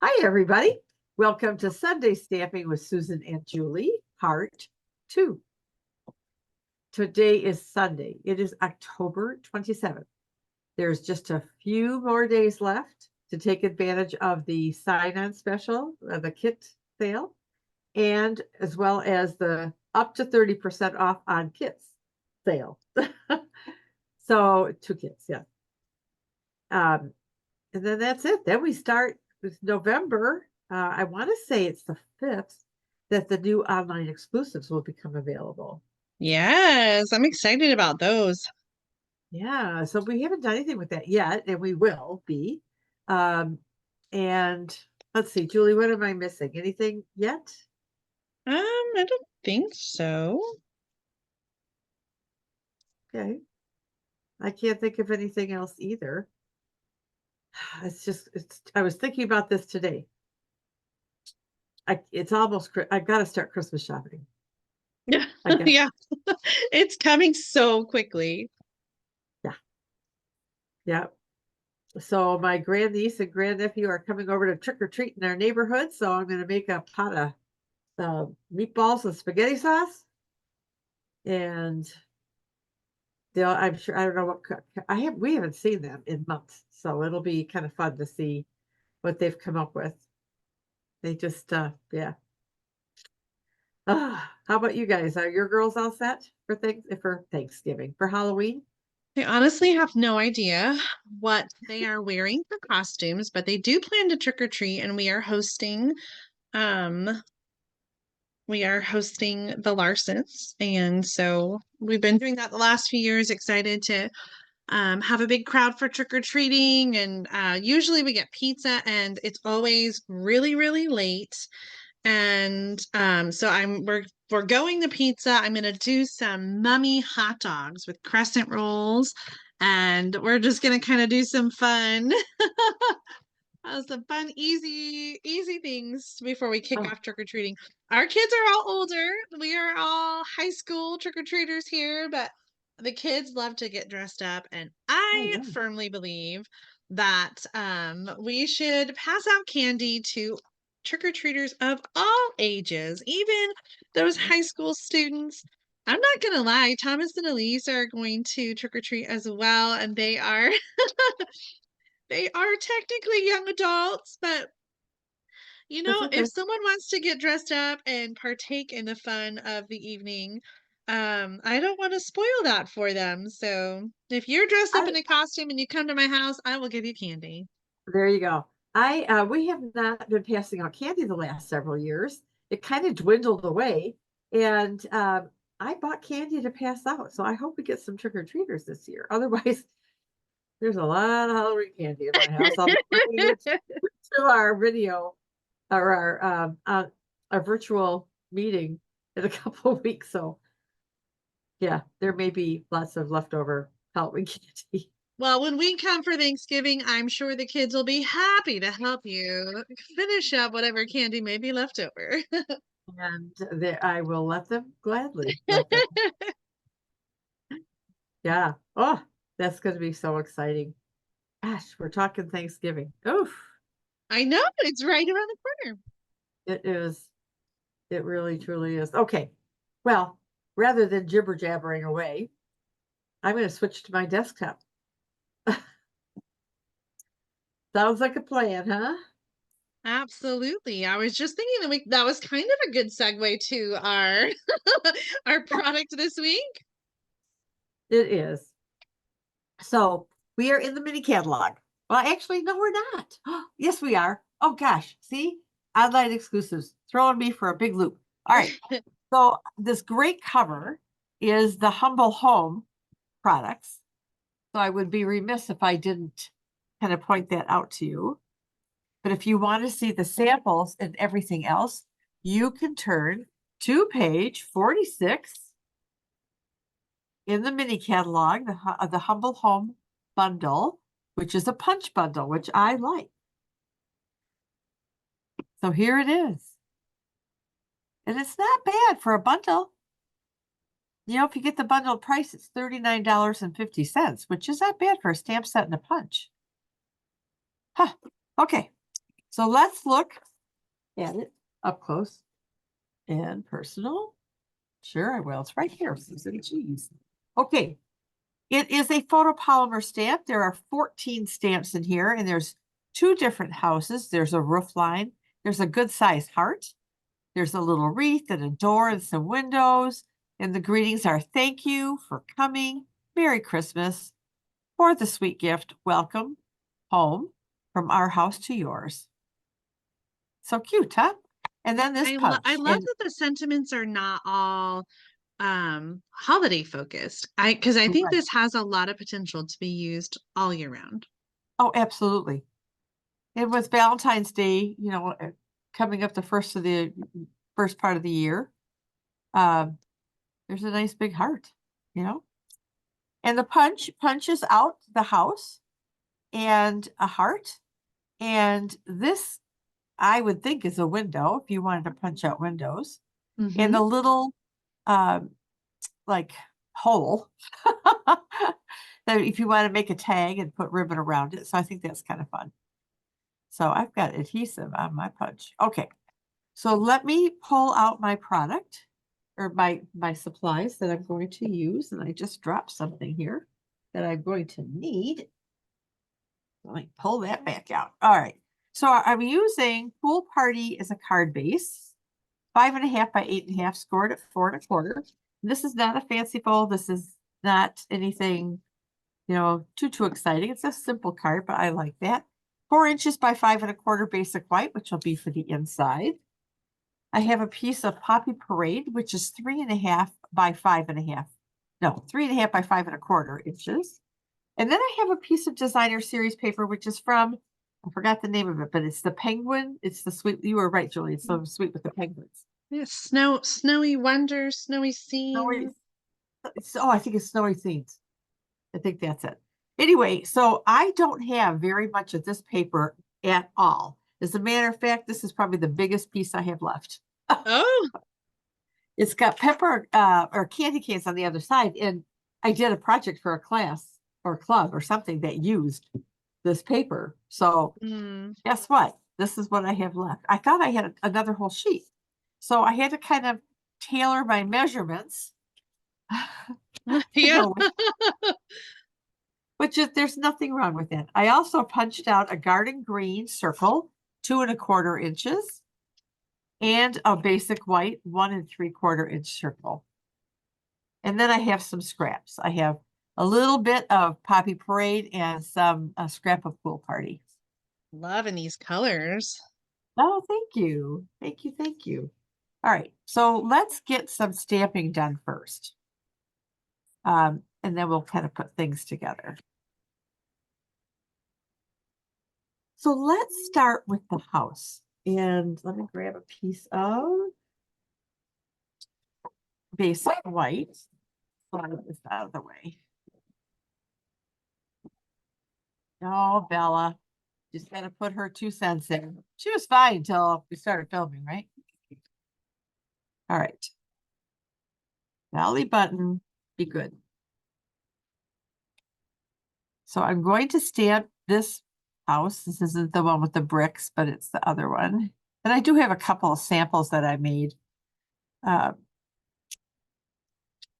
Hi, everybody. Welcome to Sunday Stamping with Susan and Julie, part 2. Today is Sunday. It is October 27th. There's just a few more days left to take advantage of the sign-on special, the kit sale, and as well as the up to 30% off on kits sale. So 2 kits, yeah. And then that's it. Then we start with November. I want to say it's the 5th that the new online exclusives will become available. Yes, I'm excited about those. Yeah, so we haven't done anything with that yet, and we will be. And let's see, Julie, what am I missing? Anything yet? I don't think so. Okay. I can't think of anything else either. I was thinking about this today. It's almost, I've got to start Christmas shopping. Yeah, I got, yeah, it's coming so quickly. yeah, yeah. So my grandniece and grandnephew are coming over to trick or treat in our neighborhood. So I'm going to make a pot of meatballs and spaghetti sauce, and I'm sure I don't know what we haven't seen them in months, so it'll be kind of fun to see what they've come up with. They just yeah. How about you guys? Are your girls all set for Thanksgiving, for Halloween? I honestly have no idea what they are wearing for costumes, but they do plan to trick or treat, and um we are hosting the Larsons, and so we've been doing that the last few years. Excited to have a big crowd for trick or treating, and usually we get pizza, and it's always really, really late. And so we're going to pizza. I'm gonna do some mummy hot dogs with crescent rolls, and we're just gonna kind of do some fun, some fun, easy things before we kick Oh, off trick or treating. Our kids are all older. We are all high school trick or treaters here, but the kids love to get dressed up, and oh I yeah. firmly believe that we should pass out candy to trick-or-treaters of all ages, even those high school students. I'm not gonna lie, Thomas and Elise are going to trick-or-treat as well, and they are they are technically young adults, but That's if okay. someone wants to get dressed up and partake in the fun of the evening, I don't want to spoil that for them. So if you're dressed up I in a costume and you come to my house, I will give you candy. There you go. We have not been passing out candy the last several years. It kind of dwindled away, and I bought candy to pass out. So I hope we get some trick or treaters this year. Otherwise, there's a lot of Halloween candy in my house. I'll be bringing it to our video or our virtual meeting in a couple of weeks. So yeah, there may be lots of leftover Halloween candy. Well, when we come for Thanksgiving, I'm sure the kids will be happy to help you finish up whatever candy may be left over. And I will let them gladly let them. Yeah. Oh, that's going to be so exciting. Gosh, we're talking Thanksgiving. Oof, I know, it's right around the corner. it is. It really, truly is. Okay. Well, rather than jibber jabbering away, I'm going to switch to my desktop. Sounds like a plan, huh? Absolutely. I was just thinking that was kind of a good segue to our our product this week. It is. So we are in the mini catalog. Well, actually, no, we're not. Yes, we are. Oh gosh, see, online exclusives throwing me for a big loop. All right. So this great cover is the Humble Home products. So I would be remiss if I didn't kind of point that out to you. But if you want to see the samples and everything else, you can turn to page 46 in the mini catalog, the Humble Home bundle, which is a punch bundle, which I like. So here it is. And it's not bad for a bundle. If you get the bundled price, it's $39.50, which is not bad for a stamp set and a punch. Huh. Okay. So let's look at it up close and personal. Sure, I will. It's right here, Susan. Cheese. Okay. It is a photopolymer stamp. There are 14 stamps in here, and there's 2 different houses. There's a roof line. There's a good sized heart. There's a little wreath and a door and some windows. And the greetings are thank you for coming. Merry Christmas. For the sweet gift, welcome home from our house to yours. So cute, huh? And then this I punch. love that the sentiments are not all holiday focused. Because I think Right. this has a lot of potential to be used all year round. Oh, absolutely. It was Valentine's Day, coming up the first part of the year. There's a nice big heart, you know. And the punch punches out the house and a heart. And this, I would think, is a window if you wanted to punch out windows. And Mhm. the little um like hole that if you want to make a tag and put ribbon around it. So I think that's kind of fun. So I've got adhesive on my punch. Okay. So let me pull out my product or my supplies that I'm going to use. And I just dropped something here that I'm going to need. Let me pull that back out. All right. So I'm using Pool Party as a card base, 5.5 by 8.5, scored at 4 1/4. This is not a fancy fold. This is not anything, too exciting. It's a simple card, but I like that. 4 inches by 5 1/4 basic white, which will be for the inside. I have a piece of Poppy Parade, which is 3.5 by 5.5. No, 3.5 by 5 1/4 inches. And then I have a piece of designer series paper, which is from, I forgot the name of it, but it's the penguin. It's the sweet, you were right, Julie. It's so sweet with the penguins. Yes, snowy wonder, snowy Snowy, scene. I think it's Snowy Scenes. I think that's it. Anyway, so I don't have very much of this paper at all. As a matter of fact, this is probably the biggest piece I have left. Oh, It's got pepper or candy canes on the other side. And I did a project for a class or club or something that used this paper. So mm. guess what? This is what I have left. I thought I had another whole sheet. So I had to kind of tailor my measurements to Yeah. go with, which is, there's nothing wrong with that. I also punched out a garden green circle, 2 1/4 inches, and a basic white 1 3/4 inch circle. And then I have some scraps. I have a little bit of Poppy Parade and some scrap of Pool Party. Loving these colors. Oh, thank you. Thank you. Thank you. All right. So let's get some stamping done first. And then we'll kind of put things together. So let's start with the house. And let me grab a piece of basic white. Slide this out of the way. Oh, Bella. Just gotta put her 2 cents in. She was fine until we started filming, right? All right. Belly button, be good. So I'm going to stamp this house. This isn't the one with the bricks, but it's the other one. And I do have a couple of samples that I made. Uh,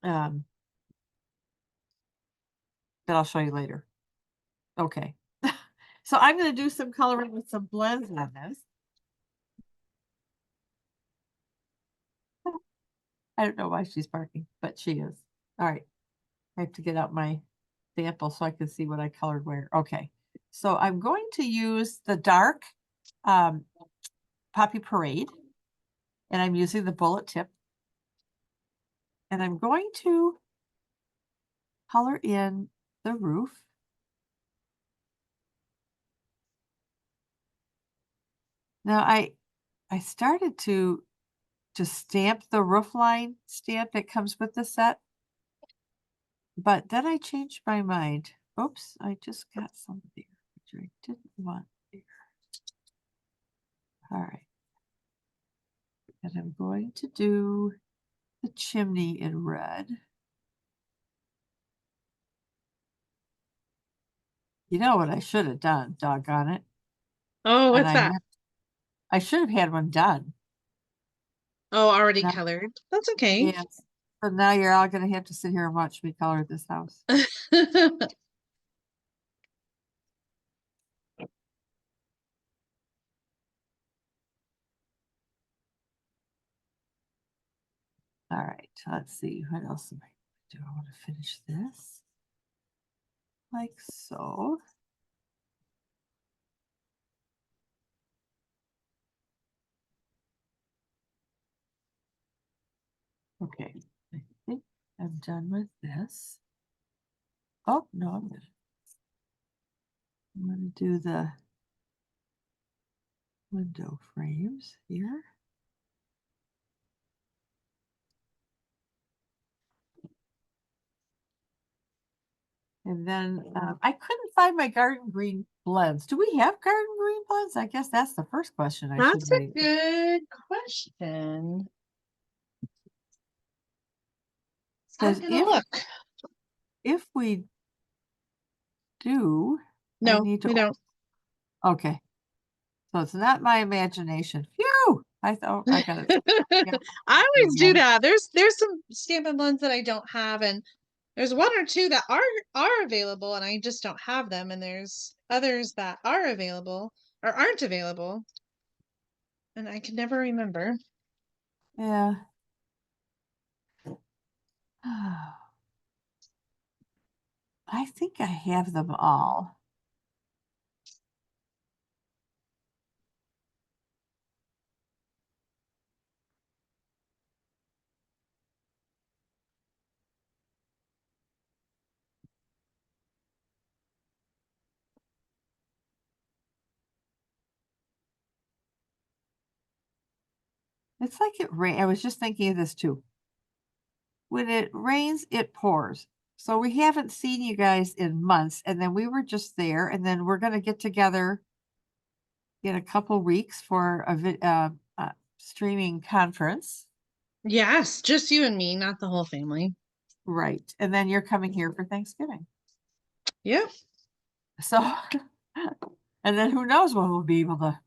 um, that I'll show you later. Okay. So I'm going to do some coloring with some blends on this. I don't know why she's barking, but she is. All right. I have to get out my sample so I can see what I colored where. Okay. So I'm going to use the dark Poppy Parade, and I'm using the bullet tip. And I'm going to color in the roof. Now I started to stamp the roof line stamp that comes with the set, but then I changed my mind. Oops, I just got some there, which I didn't want there. All right. And I'm going to do the chimney in red. You know what I should have done, doggone it. Oh, And what's I that? meant I should have had one done. Oh, already Now, colored. That's okay. yes. So now you're all gonna have to sit here and watch me color this house. All right, let's see. What else am I do? I want to finish this like so. Okay, I think I'm done with this. Oh, no, I'm gonna do the window frames here. And then I couldn't find my garden green blends. Do we have garden green blends? I guess that's the first question I should That's a make. good question. I'm Because gonna look. if we do, I No, need we to. don't. Okay, so it's not my imagination. Phew! I thought I got it. I always do that. There's some Stampin' Blends that I don't have, and there's one or two that are available, and I just don't have them. And there's others that are available or aren't available, and I can never remember. Yeah. I think I have them all. It's like it rain. I was just thinking of this too. When it rains, it pours. So we haven't seen you guys in months, and then we were just there, and then we're gonna get together in a couple weeks for a streaming conference. Yes, just you and me, not the whole family. Right. And then you're coming here for Thanksgiving. Yeah. So, and then who knows when we'll be able to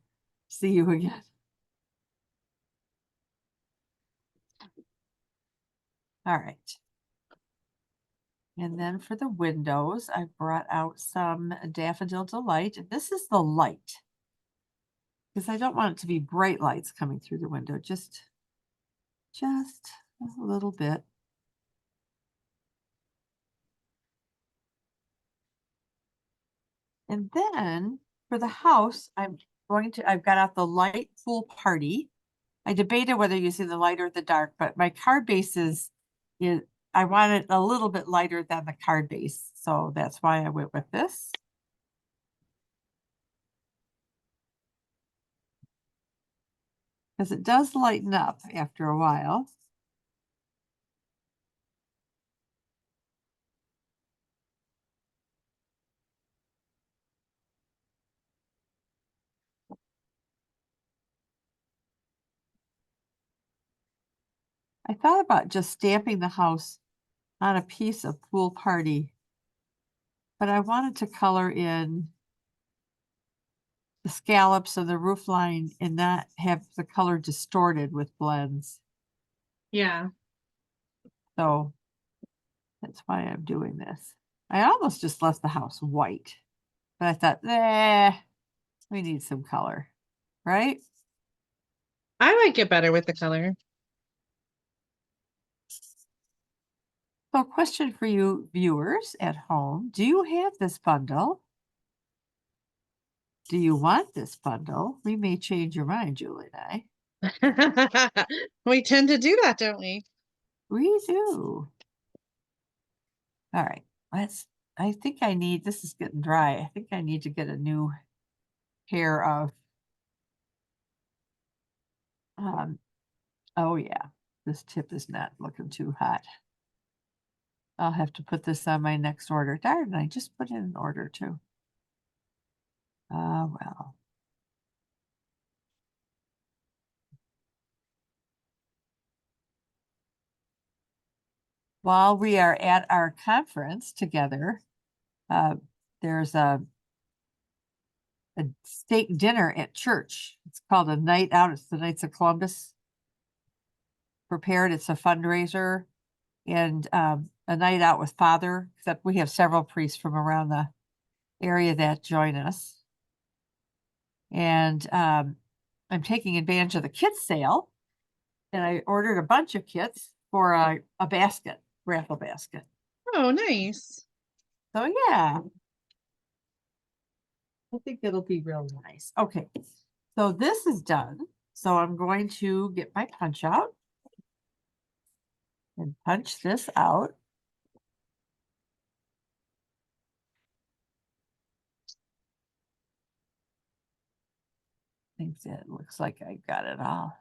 see you again. All right. And then for the windows, I brought out some Daffodil Delight. And this is the light because I don't want it to be bright lights coming through the window, just a little bit. And then for the house, I've got out the light pool party. I debated whether using the light or the dark, but my card base is I want it a little bit lighter than the card base. So that's why I went with this. Because it does lighten up after a while. I thought about just stamping the house on a piece of pool party, but I wanted to color in the scallops of the roof line and not have the color distorted with blends. Yeah. So that's why I'm doing this. I almost just left the house white, but I thought, we need some color, right? I like it better with the color. So question for you viewers at home, do you have this bundle? Do you want this bundle? We may change your mind, Julie and I. We tend to do that, don't we? We do. All right, I think I need, this is getting dry. I think I need to get a new pair of, oh yeah, this tip is not looking too hot. I'll have to put this on my next order. Darn, I just put in an order too. Well. While we are at our conference together, there's a a steak dinner at church. It's called a night out. It's the Knights of Columbus prepared. It's a fundraiser and a night out with Father, except we have several priests from around the area that join us. And I'm taking advantage of the kit sale. And I ordered a bunch of kits for a basket, raffle basket. Oh, nice. So yeah, I think it'll be real nice. Okay, so this is done. So I'm going to get my punch out and punch this out. I think it looks like I got it all.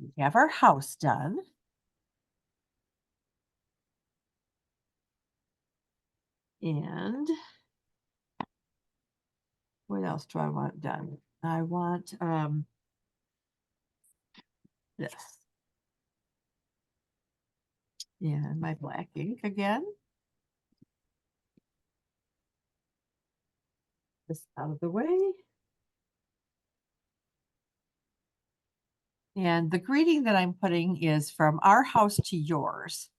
We have our house done. And what else do I want done? I want this. And my black ink again. This out of the way. And the greeting that I'm putting is from our house to yours.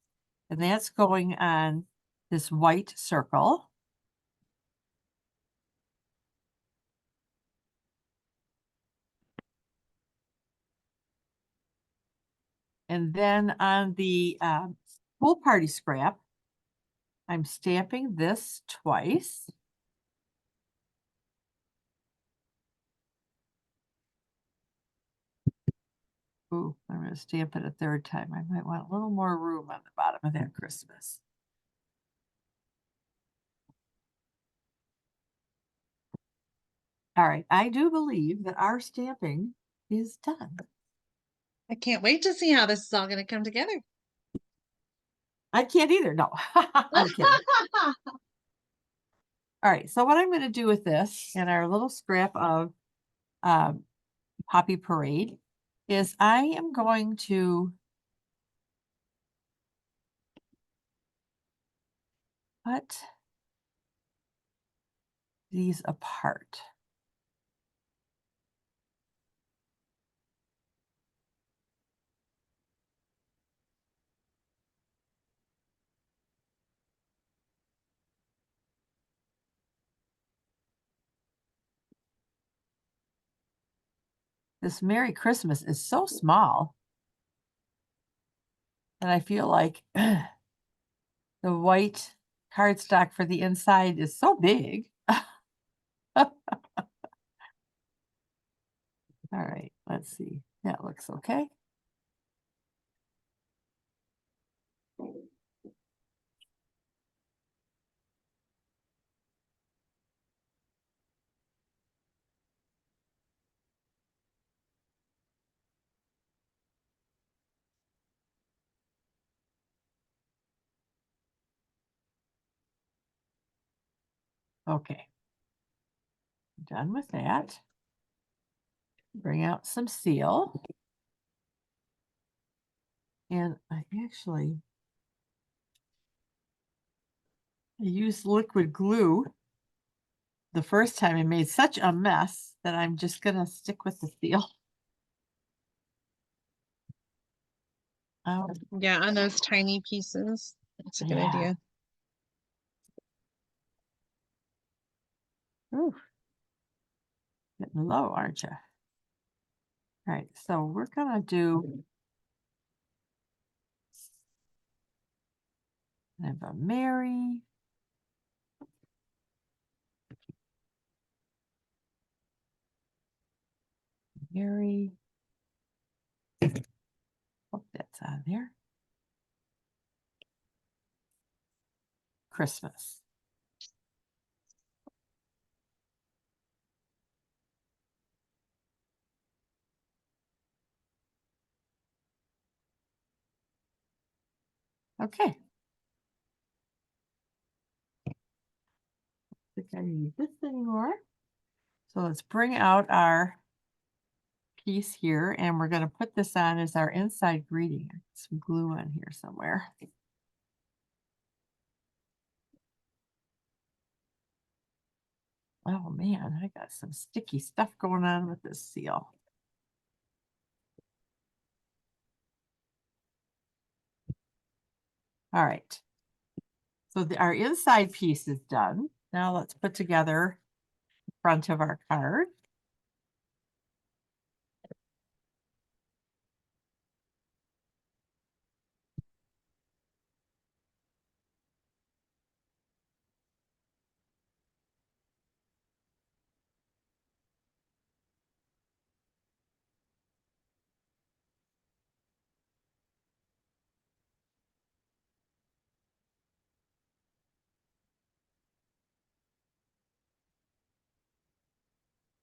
And that's going on this white circle. And then on the pool party scrap, I'm stamping this twice. Ooh, I'm going to stamp it a third time. I might want a little more room on the bottom of that Christmas. All right, I do believe that our stamping is done. I can't wait to see how this is all going to come together. I can't either. No, I'm kidding. All right, so what I'm going to do with this and our little scrap of Poppy Parade is I am going to cut these apart. This Merry Christmas is so small that I feel like the white cardstock for the inside is so big. All right, let's see. That looks okay. Okay. Done with that. Bring out some seal. And I actually used liquid glue the first time and made such a mess that I'm just going to stick with the seal. Oh, Yeah, on those tiny pieces. That's a good yeah. idea. Ooh, getting low, aren't you? All right, so we're gonna do I have a Mary. Mary. Hope that's on there. Christmas. Okay. I think I need this anymore. So let's bring out our piece here and we're going to put this on as our inside greeting. Some glue on here somewhere. Oh man, I got some sticky stuff going on with this seal. All right. So our inside piece is done. Now let's put together the front of our card.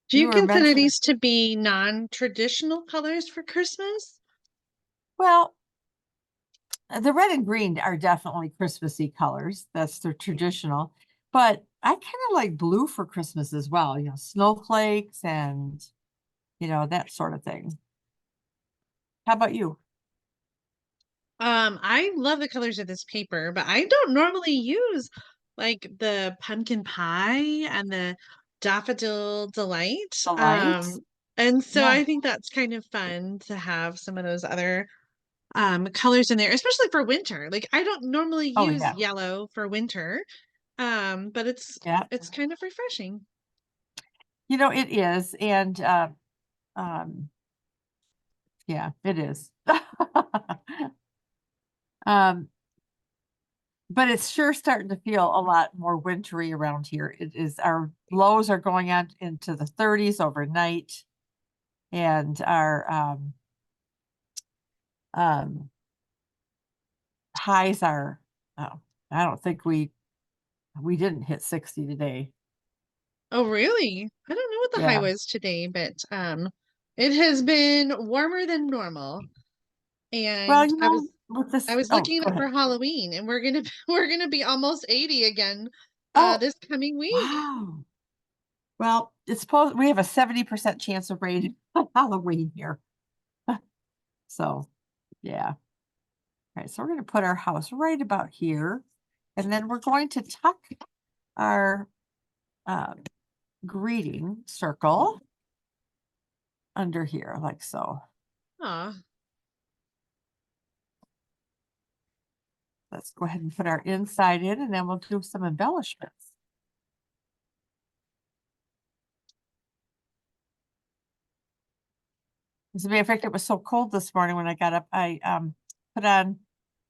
Do you You were consider mentioning, these to be non-traditional colors for Christmas? well, the red and green are definitely Christmassy colors. That's the traditional. But I kind of like blue for Christmas as well, snowflakes and, that sort of thing. How about you? I love the colors of this paper, but I don't normally use like the pumpkin pie and the daffodil delight. The lights? And so Yeah. I think that's kind of fun to have some of those other colors in there, especially for winter. Like I don't normally Oh, use yeah. yellow for winter. But Yeah. it's kind of refreshing. It is. And um, yeah, it is. Um, but it's sure starting to feel a lot more wintry around here. It is our lows are going on into the 30s overnight, and our um highs are oh, I don't think we didn't hit 60 today. Oh, really? I don't know what the high Yeah. was today, but it has been warmer than normal. Well, And with I this, was oh, looking go at ahead. for Halloween, and we're gonna be almost 80 again Oh, this coming week. wow. Well, it's supposed we have a 70% chance of rain on Halloween here. So, yeah. All right, so we're going to put our house right about here, and then we're going to tuck our uh, greeting circle under here, like so. Aw, Let's go ahead and put our inside in, and then we'll do some embellishments. As a matter of fact, it was so cold this morning when I got up, I put on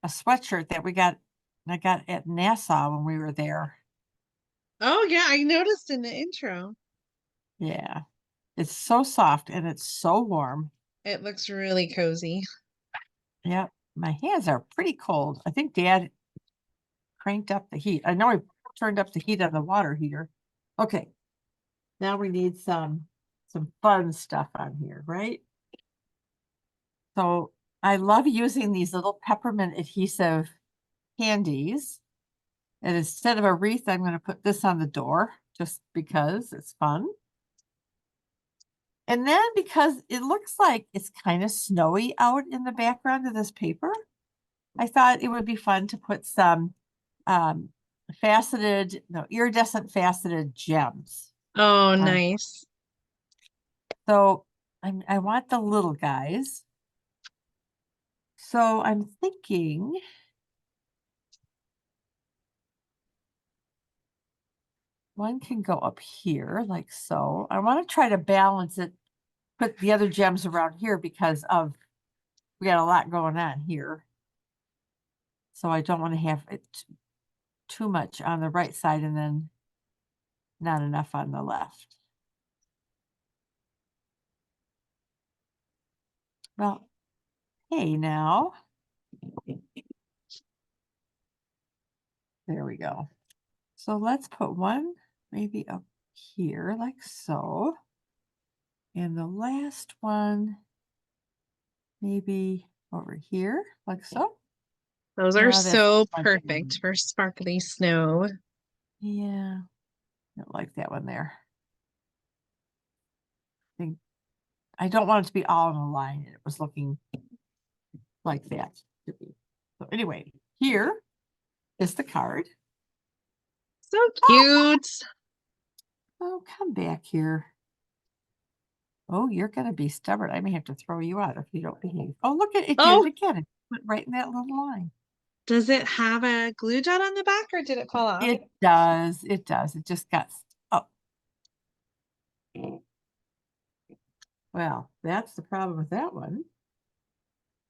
a sweatshirt that I got at Nassau when we were there. oh yeah, I noticed in the intro. Yeah, it's so soft and it's so warm. It looks really cozy. Yeah, my hands are pretty cold. I think Dad cranked up the heat. I know I turned up the heat on the water heater. Okay, now we need some fun stuff on here, right? So I love using these little peppermint adhesive handies. And instead of a wreath, I'm going to put this on the door just because it's fun. And then because it looks like it's kind of snowy out in the background of this paper, I thought it would be fun to put some um, iridescent faceted gems. Oh, On. nice. So I want the little guys. So I'm thinking one can go up here like so. I want to try to balance it, put the other gems around here because we got a lot going on here. So I don't want to have it too much on the right side and then not enough on the left. Well, hey now. There we go. So let's put one maybe up here like so. And the last one maybe over here like so. Those are No, that's so too much. perfect for sparkly snow. Yeah, I don't like that one there. Think I don't want it to be all in a line. It was looking like that to be. So anyway, here is the card. So cute. Oh, come back here. Oh, you're going to be stubborn. I may have to throw you out if you don't behave. Oh, look at it. Did Oh, it again. It went right in that little line. does it have a glue dot on the back or did it fall off? It does. It does. It just got, oh, well, that's the problem with that one.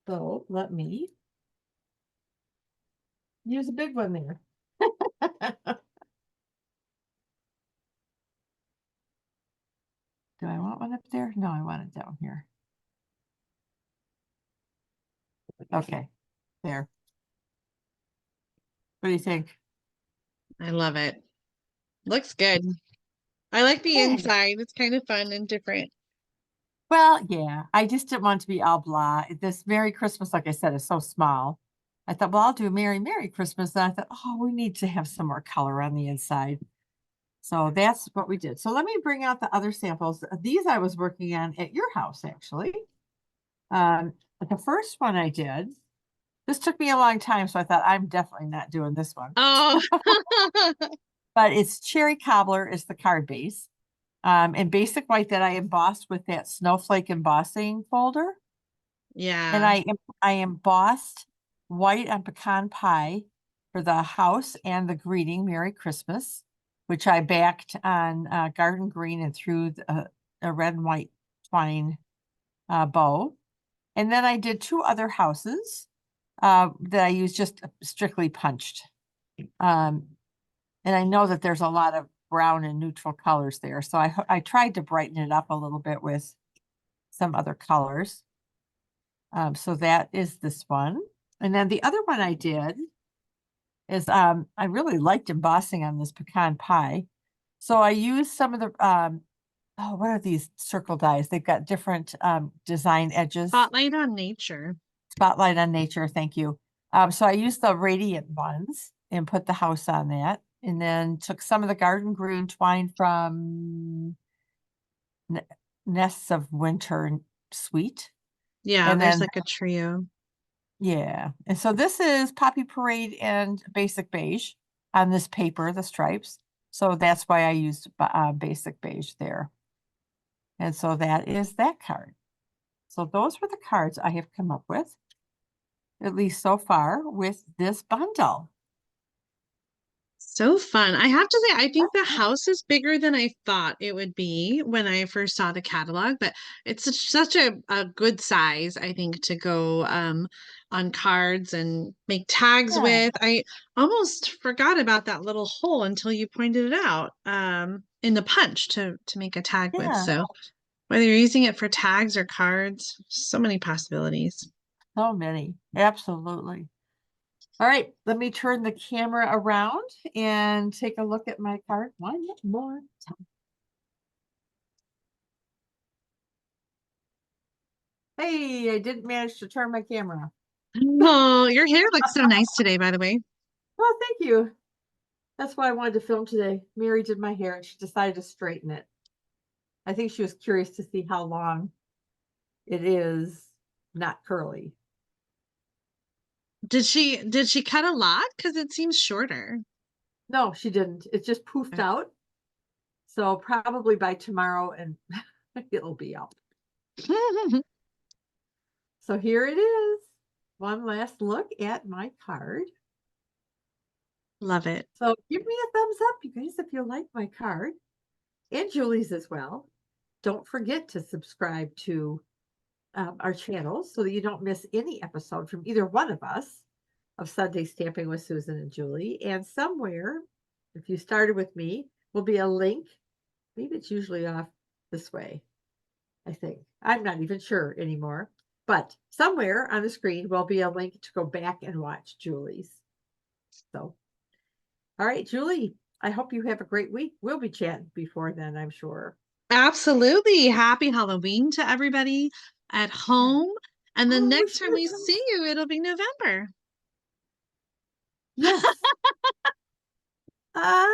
So let me use a big one there. Do I want one up there? No, I want it down here. Okay, there. What do you think? I love it. Looks good. I like the Hey. inside. It's kind of fun and different. Well, yeah, I just didn't want to be all blah. This Merry Christmas, like I said, is so small. I thought, well, I'll do Merry Christmas. And I thought, oh, we need to have some more color on the inside. So that's what we did. So let me bring out the other samples. These I was working on at your house, actually. The first one I did, this took me a long time, so I thought I'm definitely not doing this one. Oh, But it's Cherry Cobbler is the card base. And Basic White that I embossed with that snowflake embossing folder. And yeah. I embossed white on pecan pie for the house and the greeting Merry Christmas, which I backed on garden green and threw a red and white twine bow. And then I did two other houses that I used just strictly punched. And I know that there's a lot of brown and neutral colors there. So I tried to brighten it up a little bit with some other colors. So that is this one. And then the other one I did is I really liked embossing on this pecan pie. So I used some of the oh, what are these circle dies? They've got different design edges. Spotlight on nature. Spotlight on nature, thank you. So I used the radiant ones and put the house on that. And then took some of the garden green twine from Nests of Winter Sweet. Yeah, And there's then like a trio. yeah. And so this is Poppy Parade and Basic Beige on this paper, the stripes. So that's why I used Basic Beige there. And so that is that card. So those were the cards I have come up with, at least so far, with this bundle. So fun. I have to say, I think the house is bigger than I thought it would be when I first saw the catalog, but it's such a good size, I think, to go on cards and make tags Yeah, with. I almost forgot about that little hole until you pointed it out in the punch to make a tag with. yeah, So whether you're using it for tags or cards, so many possibilities. so many. Absolutely. All right, let me turn the camera around and take a look at my card one more time. Hey, I didn't manage to turn my camera. Oh, your hair looks so nice today, by the way. Oh, thank you. That's why I wanted to film today. Mary did my hair and she decided to straighten it. I think she was curious to see how long it is not curly. Did she cut a lot? Because it seems shorter. No, she didn't. It just poofed out. So probably by tomorrow and it'll be out. So here it is. One last look at my card. Love it. So give me a thumbs up, you guys, if you like my card and Julie's as well. Don't forget to subscribe to our channels so that you don't miss any episode from either one of us of Sunday Stamping with Susan and Julie. And somewhere, if you started with me, will be a link. Maybe it's usually off this way, I think. I'm not even sure anymore. But somewhere on the screen will be a link to go back and watch Julie's. So, all right, Julie, I hope you have a great week. We'll be chatting before then, I'm sure. Absolutely. Happy Halloween to everybody at home. And the Oh, next time we see you, it'll be November. yes. All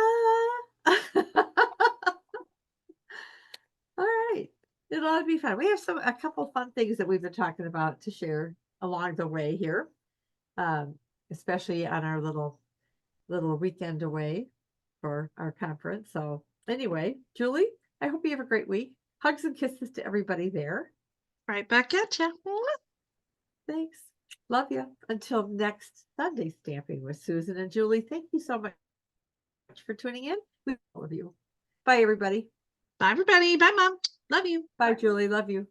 right. It ought to be fun. We have a couple fun things that we've been talking about to share along the way here, um, especially on our little weekend away for our conference. So Anyway, Julie, I hope you have a great week. Hugs and kisses to everybody there. Right back at you. Thanks. Love you. Until next Sunday Stamping with Susan and Julie. Thank you so much for tuning in. We love you. Bye, everybody. Bye, everybody. Bye, Mom. Love you. Bye, Julie. Love you.